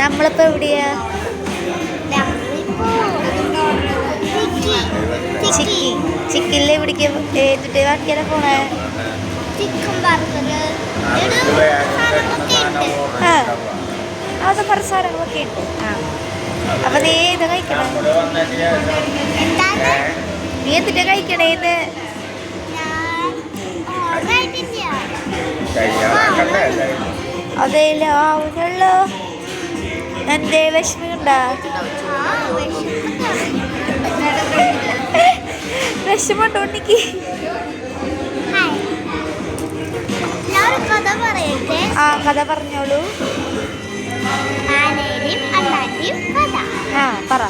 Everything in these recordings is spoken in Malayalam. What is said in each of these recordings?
നമ്മളിപ്പോ എവിടെയാ? ചിക്കില്ലേ എവിടേക്ക് ഏതിട്ട് വാക്കിയാലും പോണേ? അത് കുറച്ച് സാധനങ്ങളൊക്കെ ഉണ്ട്. അപ്പൊ നീ ഏത് കഴിക്കണേ? നീ എന്തിട്ടാ കഴിക്കണേന്ന്? അതേലോ ആവുന്നുള്ളൂ. എന്തേ വിഷമമുണ്ടാ? വിഷമുണ്ടോ ഉണ്ണിക്ക്? ആ കഥ പറഞ്ഞോളൂ. ആ പറ.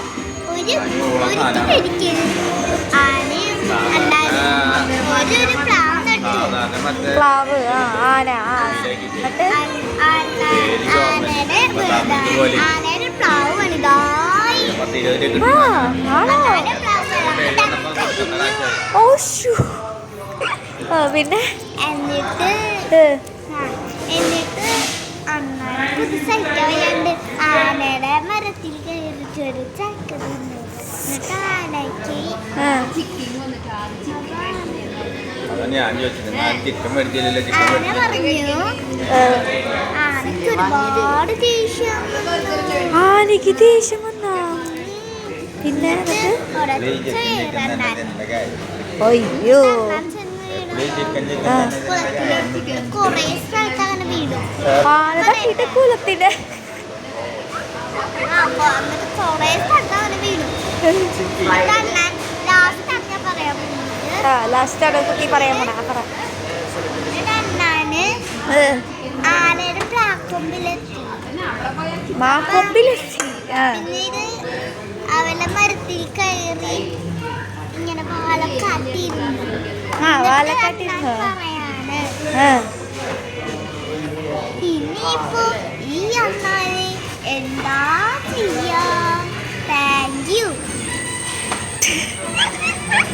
പ്ലാവ്. ആ ആന. ആ എന്നിട്ട് പ്ലാവ് വലുതായി. ആണോ? ഓ ഷൂ. പിന്നെ എന്നിട്ട് സഹിക്കാണ്ട് ആനയുടെ മരത്തിൽ കയറി ചെറു ചക്ക തിന്നു. എന്നിട്ട് ആനയ്ക്ക് ആന പറഞ്ഞു ആനയ്ക്ക് ഒരുപാട് ദേഷ്യം. ആനയ്ക്ക് ദേഷ്യം വന്നാ പിന്നെ അയ്യോ കൊറേ സ്ഥലത്ത് അങ്ങനെ വീടും. ആന തട്ടിട്ട് കുലത്തിന്റെ കൊറേ സ്ഥലത്ത് അങ്ങനെ വീടും. ലാസ്റ്റ് ആണ് കുട്ടി പറയാൻ പോണ. ആനയുടെ പ്ലാക്കൊമ്പിലെത്തി. മാക്കൊമ്പിലെത്തി. പിന്നീട് അവന്റെ മരത്തിൽ കയറി ഇങ്ങനെ വാലക്കാട്ടിയിരുന്നു. ഇനിയിപ്പോ ഈ അണ്ണാനെ എന്താ ചെയ്യാ? Thank you.